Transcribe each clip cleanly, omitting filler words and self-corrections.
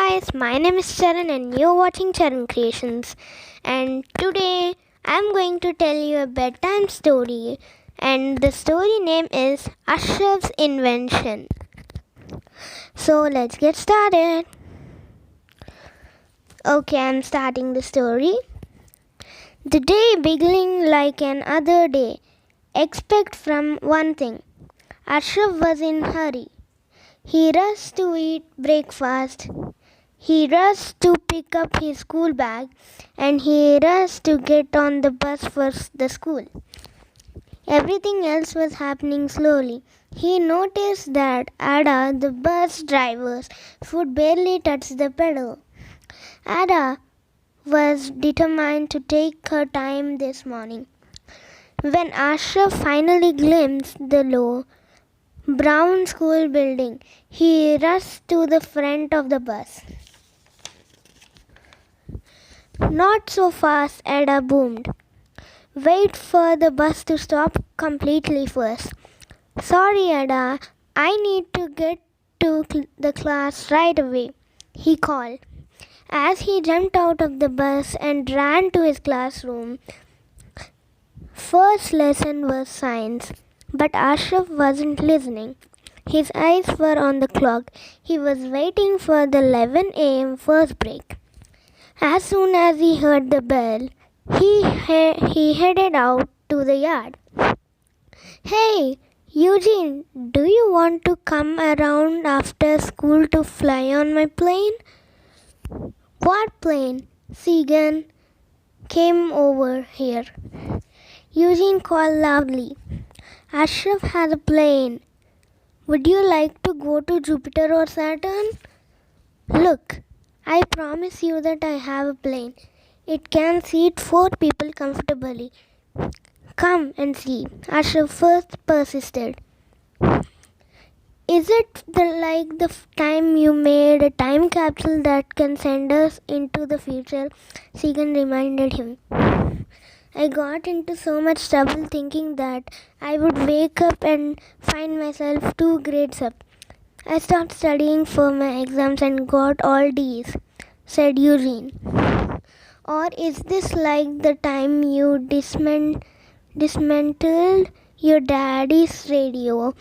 guys, my name is Charan and you're watching Charan Creations. And today I'm going to tell you a bedtime story, and the story name is Ashraf's Invention. So let's get started. Okay, I'm starting the story. The day beginning like another day. Expect from one thing. Ashraf was in a hurry. He rushed to eat breakfast. He rushed to pick up his school bag, and he rushed to get on the bus for the school. Everything else was happening slowly. He noticed that Ada, the bus driver's foot barely touched the pedal. Ada was determined to take her time this morning. When Ashraf finally glimpsed the low, brown school building, he rushed to the front of the bus. Not so fast, Ada boomed. Wait for the bus to stop completely first. Sorry, Ada, I need to get to the class right away, he called. As he jumped out of the bus and ran to his classroom, first lesson was science, but Ashraf wasn't listening. His eyes were on the clock. He was waiting for the 11 a.m. first break. As soon as he heard the bell, he headed out to the yard. Hey, Eugene, do you want to come around after school to fly on my plane? What plane? Segan came over here. Eugene called loudly. Ashraf has a plane. Would you like to go to Jupiter or Saturn? Look, I promise you that I have a plane. It can seat 4 people comfortably. Come and see, Ashraf first persisted. Is it like the time you made a time capsule that can send us into the future? Segan reminded him. I got into so much trouble thinking that I would wake up and find myself 2 grades up. I stopped studying for my exams and got all D's, said Eugene. Or is this like the time you dismantled your daddy's radio,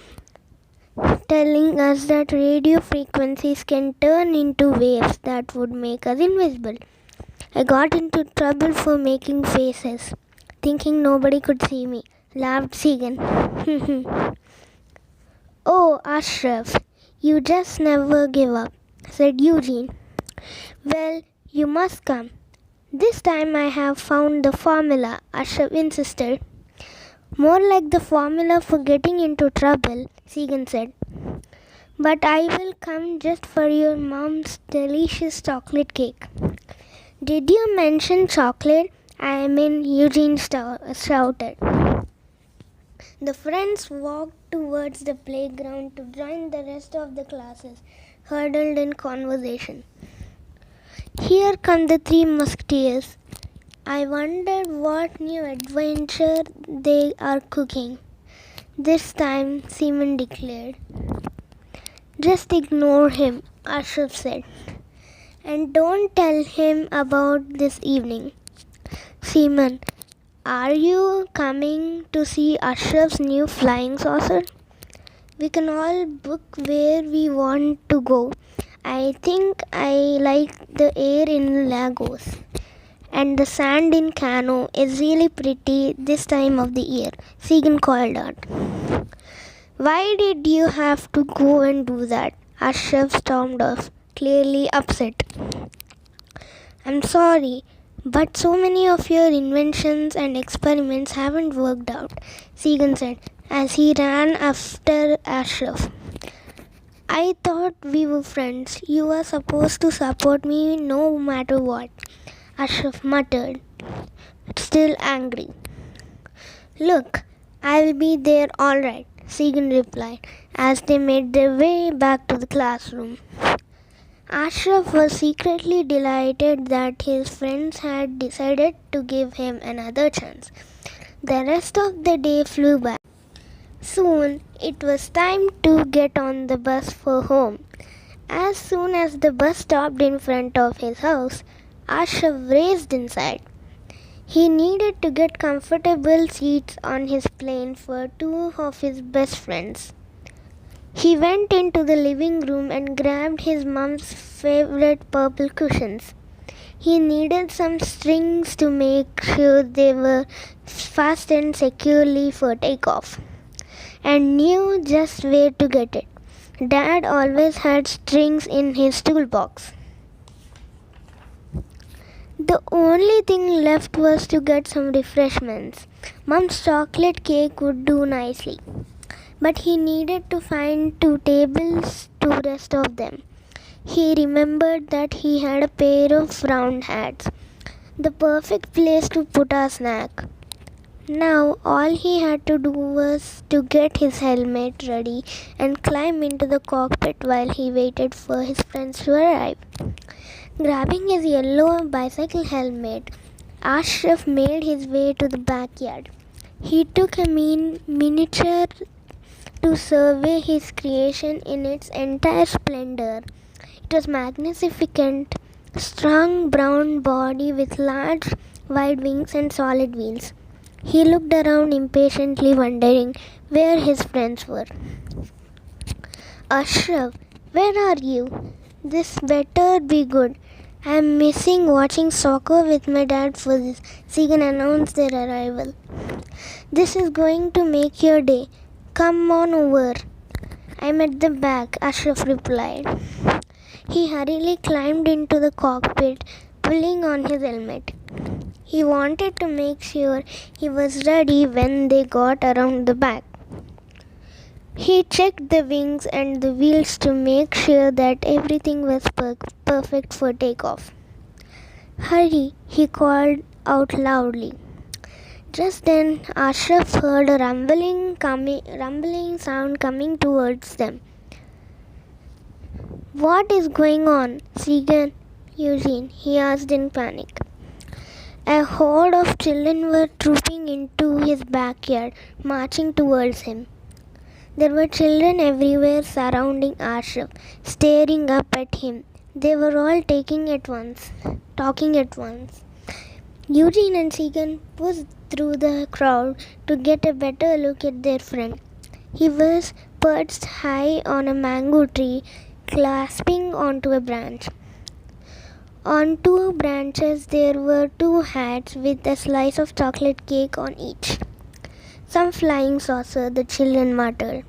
telling us that radio frequencies can turn into waves that would make us invisible? I got into trouble for making faces, thinking nobody could see me, laughed Segan. Oh, Ashraf, you just never give up, said Eugene. Well, you must come. This time I have found the formula, Ashraf insisted. More like the formula for getting into trouble, Segan said. But I will come just for your mom's delicious chocolate cake. Did you mention chocolate? I mean, Eugene shouted. The friends walked towards the playground to join the rest of the classes, huddled in conversation. Here come the 3 musketeers. I wondered what new adventure they are cooking. This time, Seaman declared. Just ignore him, Ashraf said. And don't tell him about this evening. Seaman, are you coming to see Ashraf's new flying saucer? We can all book where we want to go. I think I like the air in Lagos. And the sand in Kano is really pretty this time of the year, Segan called out. Why did you have to go and do that? Ashraf stormed off, clearly upset. I'm sorry, but so many of your inventions and experiments haven't worked out, Segan said as he ran after Ashraf. I thought we were friends. You are supposed to support me no matter what, Ashraf muttered, still angry. Look, I'll be there all right, Segan replied as they made their way back to the classroom. Ashraf was secretly delighted that his friends had decided to give him another chance. The rest of the day flew by. Soon it was time to get on the bus for home. As soon as the bus stopped in front of his house, Ashraf raced inside. He needed to get comfortable seats on his plane for two of his best friends. He went into the living room and grabbed his mom's favorite purple cushions. He needed some strings to make sure they were fastened securely for takeoff, and knew just where to get it. Dad always had strings in his toolbox. The only thing left was to get some refreshments. Mom's chocolate cake would do nicely, but he needed to find two tables to rest of them. He remembered that he had a pair of round hats, the perfect place to put a snack. Now all he had to do was to get his helmet ready and climb into the cockpit while he waited for his friends to arrive. Grabbing his yellow bicycle helmet, Ashraf made his way to the backyard. He took a miniature to survey his creation in its entire splendor. It was magnificent, strong brown body with large wide wings and solid wheels. He looked around impatiently, wondering where his friends were. Ashraf, where are you? This better be good. I'm missing watching soccer with my dad for this. Segan announced their arrival. This is going to make your day. Come on over. I'm at the back, Ashraf replied. He hurriedly climbed into the cockpit, pulling on his helmet. He wanted to make sure he was ready when they got around the back. He checked the wings and the wheels to make sure that everything was perfect for takeoff. Hurry, he called out loudly. Just then, Ashraf heard a rumbling sound coming towards them. What is going on, Segan? Eugene, he asked in panic. A horde of children were trooping into his backyard, marching towards him. There were children everywhere surrounding Ashraf, staring up at him. They were all talking at once. Eugene and Segan pushed through the crowd to get a better look at their friend. He was perched high on a mango tree, clasping onto a branch. On two branches there were two hats with a slice of chocolate cake on each. Some flying saucer, the children muttered.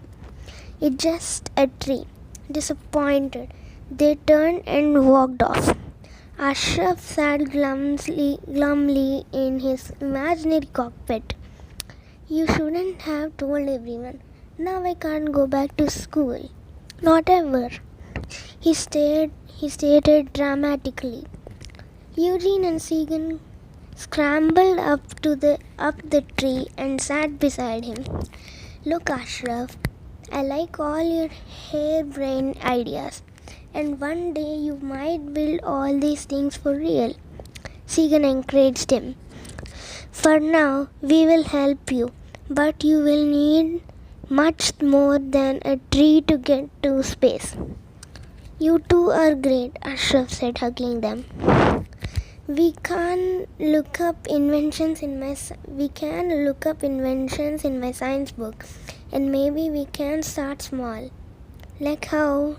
It's just a tree. Disappointed, they turned and walked off. Ashraf sat glumly in his imaginary cockpit. You shouldn't have told everyone. Now I can't go back to school. Not ever. He stated dramatically. Eugene and Segan scrambled up the tree and sat beside him. Look, Ashraf, I like all your harebrained ideas, and one day you might build all these things for real. Segan encouraged him. For now, we will help you, but you will need much more than a tree to get to space. You two are great, Ashraf said, hugging them. We can look up inventions in my science book, and maybe we can start small, like how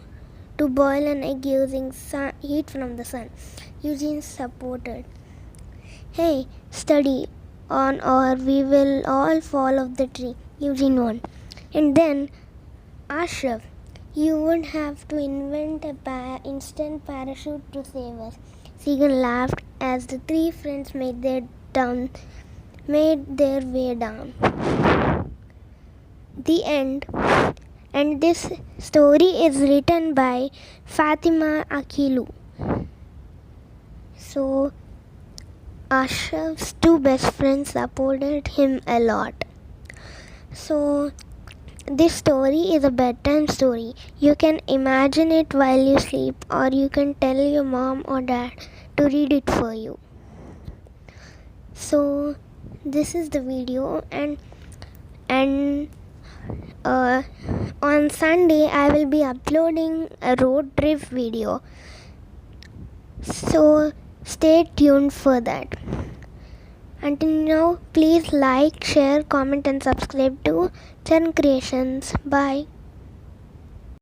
to boil an egg using heat from the sun. Eugene supported. Hey, study on or we will all fall off the tree. Eugene won. And then, Ashraf, you would have to invent a instant parachute to save us. Segan laughed as the three friends made their way down. The end. And this story is written by Fatima Akilu. So, Ashraf's two best friends supported him a lot. So, this story is a bedtime story. You can imagine it while you sleep, or you can tell your mom or dad to read it for you. So, this is the video, and on Sunday I will be uploading a road trip video. So stay tuned for that. Until now, please like, share, comment and subscribe to Charan Creations. Bye.